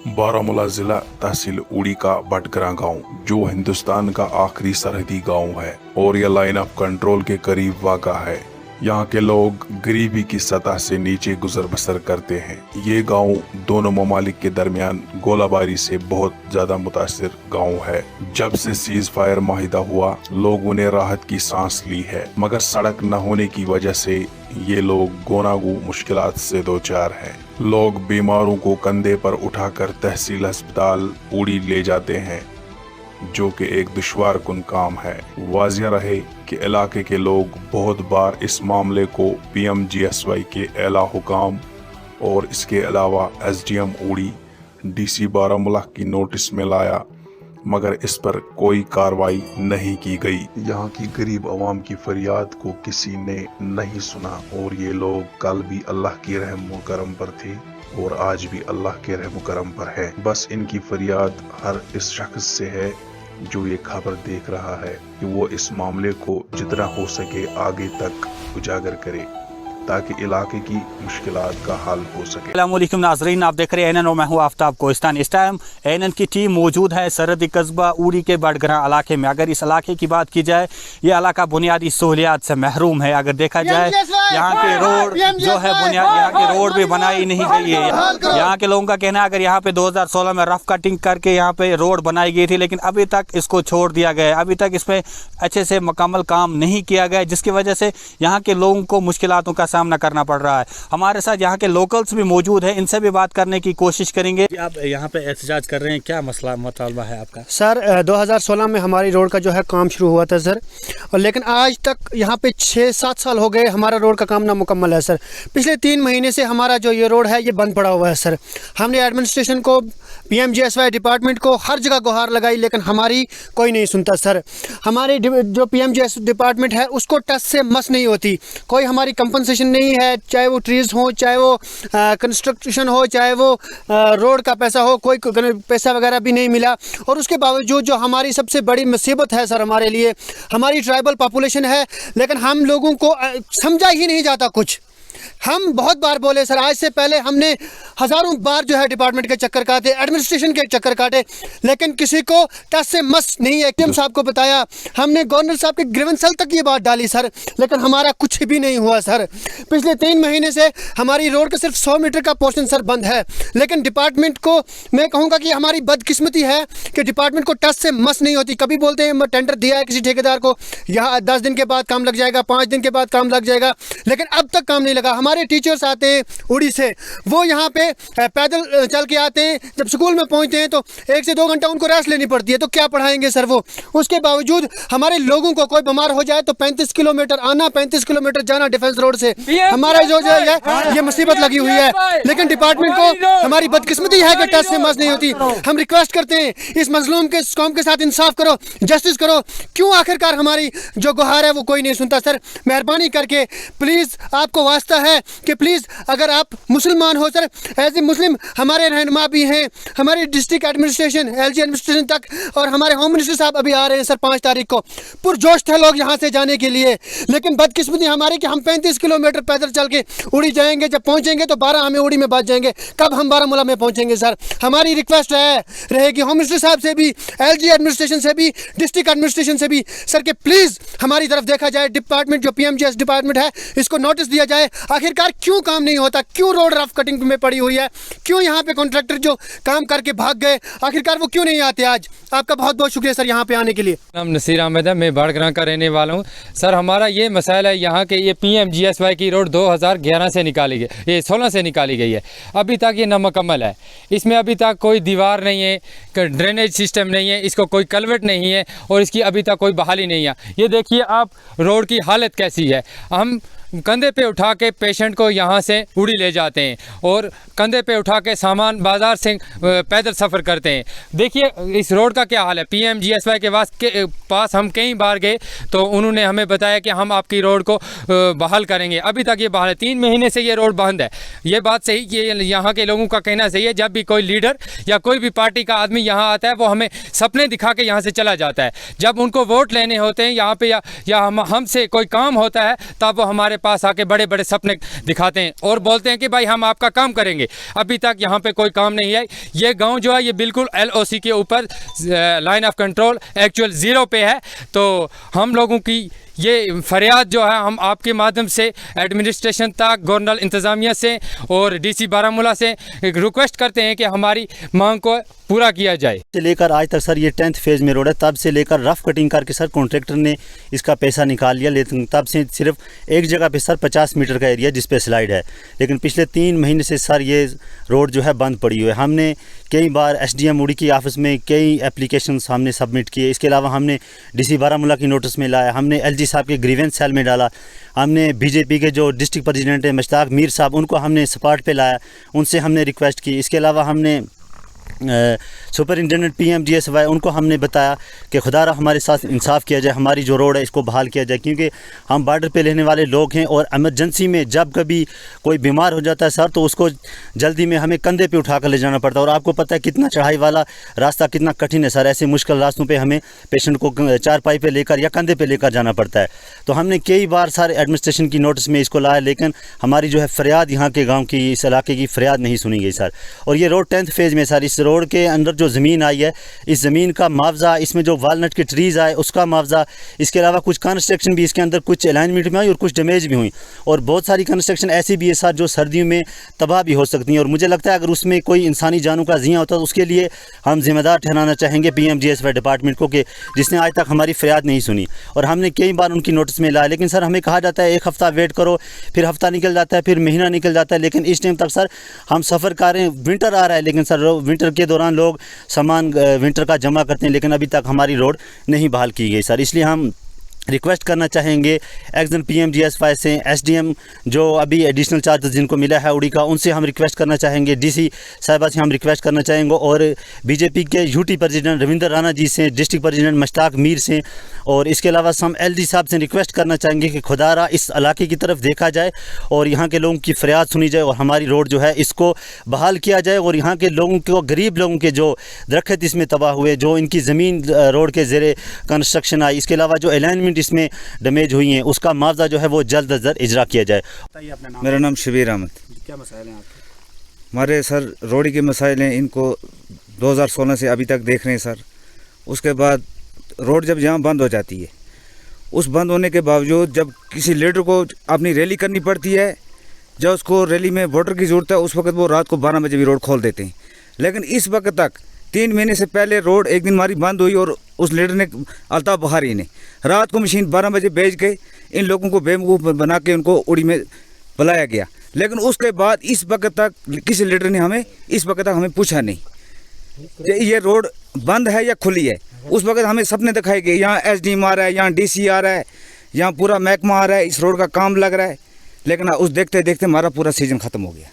बारामूला जिला तहसील उड़ी का बटगरा गांव, जो हिंदुस्तान का आखिरी सरहदी गांव है और यह लाइन ऑफ कंट्रोल के करीब वाक़ा है। यहाँ के लोग गरीबी की सतह से नीचे गुजर बसर करते हैं। ये गांव दोनों ममालिक के दरमियान गोलाबारी से बहुत ज्यादा मुतासिर गांव है। जब से सीज फायर माहिदा हुआ, लोगों ने राहत की सांस ली है, मगर सड़क न होने की वजह से ये लोग गोनागू मुश्किलात से दो चार हैं। लोग बीमारों को कंधे पर उठाकर तहसील अस्पताल उड़ी ले जाते हैं, जो कि एक दुश्वार कुन काम है। वाजिया रहे कि इलाके के लोग बहुत बार इस मामले को PMGSY के एला हुकाम और इसके अलावा SDM उड़ी, DC बारामूला की नोटिस में लाया, मगर इस पर कोई कार्रवाई नहीं की गई। यहाँ की गरीब आवाम की फरियाद को किसी ने नहीं सुना और ये लोग कल भी अल्लाह की रहम व करम पर थे और आज भी अल्लाह के रहम करम पर है। बस इनकी फरियाद हर इस शख्स से है जो ये खबर देख रहा है कि वो इस मामले को जितना हो सके आगे तक उजागर करे, ताकि इलाके की मुश्किलात का हल हो सके। अस्सलामुअलैकुम नाज़रीन, आप देख रहे हैं ANN और मैं हूँ आफ्ताब कोहिस्तान। इस टाइम ANN की टीम मौजूद है सरहदी कस्बा उड़ी के बटगरा इलाके में। अगर इस इलाके की बात की जाए, ये इलाका बुनियादी सहूलियात से महरूम है। अगर देखा जाए, यहाँ के रोड जो है बुनियादी, यहाँ की रोड भी बनाई नहीं गई है। यहाँ के लोगों का कहना है अगर यहाँ पे 2016 में रफ कटिंग करके यहाँ पे रोड बनाई गई थी, लेकिन अभी तक इसको छोड़ दिया गया है। अभी तक इसमें अच्छे से मुकम्मल काम नहीं किया गया, जिसकी वजह से यहाँ के लोगों को मुश्किलातों का सामना करना पड़ रहा है। हमारे साथ यहाँ के लोकल्स भी मौजूद हैं, इनसे भी बात करने की कोशिश करेंगे। आप यहाँ पे एहतजाज कर रहे हैं, क्या मसला मुतालबा है आपका? सर 2016 में हमारी रोड का जो है काम शुरू हुआ था सर, और लेकिन आज तक यहाँ पे 6-7 साल हो गए हमारा रोड का काम नामुकम्मल है सर। पिछले 3 महीने से हमारा जो ये रोड है ये बंद पड़ा हुआ है सर। हमने एडमिनिस्ट्रेशन को, PMGSY डिपार्टमेंट को हर जगह गुहार लगाई, लेकिन हमारी कोई नहीं सुनता सर। हमारी जो PMGSY डिपार्टमेंट है उसको टच से मस नहीं होती, कोई हमारी कंपनसेशन नहीं है, चाहे वो ट्रीज़ हो, चाहे वो कंस्ट्रक्शन हो, चाहे वो रोड का पैसा हो, कोई पैसा वगैरह भी नहीं मिला। और उसके बावजूद जो हमारी सबसे बड़ी मुसीबत है सर हमारे लिए, हमारी ट्राइबल पॉपुलेशन है, लेकिन हम लोगों को समझा ही नहीं जाता कुछ। हम बहुत बार बोले सर, आज से पहले हमने हज़ारों बार जो है डिपार्टमेंट के चक्कर काटे, एडमिनिस्ट्रेशन के चक्कर काटे, लेकिन किसी को टच से मस नहीं है। DM साहब को बताया, हमने गवर्नर साहब के ग्रीवेंस सेल तक ये बात डाली सर, लेकिन हमारा कुछ भी नहीं हुआ सर। पिछले 3 महीने से हमारी रोड का सिर्फ 100 मीटर का पोर्शन सर बंद है, लेकिन डिपार्टमेंट को मैं कहूँगा कि हमारी बदकिस्मती है कि डिपार्टमेंट को टच से मस नहीं होती। कभी बोलते हैं टेंडर दिया है किसी ठेकेदार को, यहाँ 10 दिन के बाद काम लग जाएगा, 5 दिन के बाद काम लग जाएगा, लेकिन अब तक काम नहीं लगा। हमारे टीचर्स आते हैं उड़ी से, वो यहाँ पे पैदल चल के आते हैं, जब स्कूल में पहुँचते हैं तो 1 से 2 घंटा उनको रेस्ट लेनी पड़ती है, तो क्या पढ़ाएंगे सर वो। उसके बावजूद हमारे लोगों को कोई बीमार हो जाए तो 35 किलोमीटर आना, 35 किलोमीटर जाना डिफेंस रोड से। हमारा जो है ये मुसीबत लगी हुई है, लेकिन डिपार्टमेंट को हमारी बदकिस्मती है कि टच से मस नहीं होती। हम रिक्वेस्ट करते हैं, इस मजलूम के कौम के साथ इंसाफ करो, जस्टिस करो। क्यों आखिरकार हमारी जो गुहार है वो कोई नहीं सुनता सर। मेहरबानी करके प्लीज़, आपको वास्ता है कि प्लीज़ अगर आप मुसलमान हो सर, एज ए मुस्लिम हमारे रहनुमा भी हैं, हमारे डिस्ट्रिक्ट एडमिनिस्ट्रेशन, LG एडमिनिस्ट्रेशन तक, और हमारे होम मिनिस्टर साहब अभी आ रहे हैं सर 5 तारीख को। पुरजोश थे लोग यहाँ से जाने के लिए, लेकिन बदकिस्मती हमारी कि हम 35 किलोमीटर पैदल चल के उड़ी जाएंगे, जब पहुँचेंगे तो 12 हमें उड़ी में बच जाएंगे। कब हम बारामूला में पहुँचेंगे सर? हमारी रिक्वेस्ट रहेगी होम मिनिस्टर साहब से भी, LG एडमिनिस्ट्रेशन से भी, डिस्ट्रिक्ट एडमिनिस्ट्रेशन से भी सर, कि प्लीज़ हमारी तरफ देखा जाए। डिपार्टमेंट जो PMGS डिपार्टमेंट है, इसको नोटिस दिया जाए। आखिरकार क्यों काम नहीं होता, क्यों रोड रफ कटिंग में पड़ी हुई है, क्यों यहाँ पे कॉन्ट्रैक्टर जो काम करके भाग गए, आखिरकार वो क्यों नहीं आते आज? आपका बहुत बहुत शुक्रिया सर यहाँ पे आने के लिए। नाम नसीर अहमद है, मैं बटगरा का रहने वाला हूँ। सर हमारा ये मसाइल है यहाँ के, ये PMGSY की रोड 2011 से निकाली गई, ये 16 से निकाली गई है, अभी तक ये नामुकम्मल है। इसमें अभी तक कोई दीवार नहीं है, ड्रेनेज सिस्टम नहीं है, इसको कोई कलवेट नहीं है, और इसकी अभी तक कोई बहाली नहीं है। ये देखिए आप रोड की हालत कैसी है। हम कंधे पे उठा के पेशेंट को यहाँ से उड़ी ले जाते हैं और कंधे पे उठा के सामान बाज़ार से पैदल सफ़र करते हैं। देखिए इस रोड का क्या हाल है। PMGSY के पास हम कई बार गए तो उन्होंने हमें बताया कि हम आपकी रोड को बहाल करेंगे, अभी तक ये बहाल है। 3 महीने से ये रोड बंद है। ये बात सही कि यहाँ के लोगों का कहना सही है, जब भी कोई लीडर या कोई भी पार्टी का आदमी यहाँ आता है वो हमें सपने दिखा के यहाँ से चला जाता है। जब उनको वोट लेने होते हैं यहाँ पे या हमसे कोई काम होता है तब वो हमारे पास आके बड़े बड़े सपने दिखाते हैं और बोलते हैं कि भाई हम आपका काम करेंगे। अभी तक यहाँ पे कोई काम नहीं है। ये गांव जो है ये बिल्कुल LOC के ऊपर लाइन ऑफ कंट्रोल एक्चुअल 0 पे है। तो हम लोगों की ये फरियाद जो है हम आपके माध्यम से एडमिनिस्ट्रेशन तक, गवर्नर इंतज़ामिया से और DC बारामूला से रिक्वेस्ट करते हैं कि हमारी मांग को पूरा किया जाए। से लेकर आज तक सर ये 10th फेज़ में रोड है। तब से लेकर रफ कटिंग करके सर कॉन्ट्रैक्टर ने इसका पैसा निकाल लिया, लेकिन तब से सिर्फ एक जगह पे सर 50 मीटर का एरिया जिस पे स्लाइड है। लेकिन पिछले 3 महीने से सर ये रोड जो है बंद पड़ी हुई है। हमने कई बार SDM उड़ी की ऑफिस में कई एप्लीकेशंस हमने सबमिट किए। इसके अलावा हमने DC बारामूला की नोटिस में लाया, हमने LG साहब के ग्रीवेंस सेल में डाला, हमने BJP के जो डिस्ट्रिक्ट प्रेसिडेंट है मुश्ताक मीर साहब उनको हमने स्पॉट पे लाया, उनसे हमने रिक्वेस्ट की। इसके अलावा हमने सुपरिटेंडेंट PMGSY उनको हमने बताया कि खुदारा हमारे साथ इंसाफ किया जाए, हमारी जो रोड है इसको बहाल किया जाए, क्योंकि हम बॉर्डर पे रहने वाले लोग हैं और इमरजेंसी में जब कभी कोई बीमार हो जाता है सर तो उसको जल्दी में हमें कंधे पे उठा कर ले जाना पड़ता है। और आपको पता है कितना चढ़ाई वाला रास्ता कितना कठिन है सर। ऐसे मुश्किल रास्तों पर हमें पेशेंट को चारपाई पे लेकर या कंधे पे लेकर जाना पड़ता है। तो हमने कई बार सारे एडमिनिस्ट्रेशन की नोटिस में इसको लाया, लेकिन हमारी जो है फरियाद यहाँ के गाँव की, इस इलाके की फरियाद नहीं सुनी गई सर। और ये रोड 10th फेज़ में सर, इस रोड के अंदर जो ज़मीन आई है इस ज़मीन का मुआवजा, इसमें जो वालनट के ट्रीज़ आए उसका मुआवजा, इसके अलावा कुछ कंस्ट्रक्शन भी इसके अंदर कुछ अलाइनमेंट में आई और कुछ डैमेज भी हुई। और बहुत सारी कंस्ट्रक्शन ऐसी भी है सर जो सर्दियों में तबाह भी हो सकती हैं। और मुझे लगता है अगर उसमें कोई इंसानी जानों का ज़िया होता तो उसके लिए हम जिम्मेदार ठहराना चाहेंगे PMGSY डिपार्टमेंट को, कि जिसने आज तक हमारी फरियाद नहीं सुनी। और हमने कई बार उनकी नोटिस में लाया, लेकिन सर हमें कहा जाता है 1 हफ़्ता वेट करो, फिर हफ़्ता निकल जाता है, फिर महीना निकल जाता है। लेकिन इस टाइम तक सर हम सफ़र कर रहे हैं, विंटर आ रहा है, लेकिन सर विंटर के दौरान लोग सामान विंटर का जमा करते हैं, लेकिन अभी तक हमारी रोड नहीं बहाल की गई सर। इसलिए हम रिक्वेस्ट करना चाहेंगे एक्सन PMGSY से, SDM जो अभी एडिशनल चार्जेस जिनको मिला है उड़ी का, उनसे हम रिक्वेस्ट करना चाहेंगे, DC साहिबा से हम रिक्वेस्ट करना चाहेंगे, और BJP के UT प्रेसिडेंट रविंदर राणा जी से, डिस्ट्रिक्ट प्रेसिडेंट मुश्ताक मीर से, और इसके अलावा हम LG साहब से रिक्वेस्ट करना चाहेंगे कि खुदारा इस इलाके की तरफ देखा जाए और यहाँ के लोगों की फरियाद सुनी जाए और हमारी रोड जो है इसको बहाल किया जाए। और यहाँ के लोगों को, गरीब लोगों के जो दरख्त इसमें तबाह हुए, जो इनकी ज़मीन रोड के ज़ेरे कंस्ट्रक्शन आई, इसके अलावा जो अलाइनमेंट इसमें डैमेज हुई हैं उसका मुआवजा जो है वो जल्द अज जल्द इजरा किया जाए। मेरा नाम शबीर अहमद। क्या मसाइल हैं आपके? हमारे सर रोड के मसाइल हैं, इनको 2016 से अभी तक देख रहे हैं सर। उसके बाद रोड जब यहाँ बंद हो जाती है, उस बंद होने के बावजूद जब किसी लीडर को अपनी रैली करनी पड़ती है, जब उसको रैली में वोटर की ज़रूरत है, उस वक्त वो रात को 12 बजे भी रोड खोल देते हैं। लेकिन इस वक्त तक 3 महीने से पहले रोड एक दिन हमारी बंद हुई और उस लीडर ने, अल्ताफ बुखारी ने, रात को मशीन 12 बजे भेज के इन लोगों को बेवकूफ़ बना के उनको उड़ी में बुलाया गया। लेकिन उसके बाद इस वक्त तक किसी लीडर ने हमें इस वक्त तक हमें पूछा नहीं कि ये रोड बंद है या खुली है। उस वक्त हमें सपने दिखाए गए, यहाँ SDM आ रहा है, यहाँ DC आ रहा है, यहाँ पूरा महकमा आ रहा है, इस रोड का काम लग रहा है। लेकिन उस देखते देखते हमारा पूरा सीज़न ख़त्म हो गया।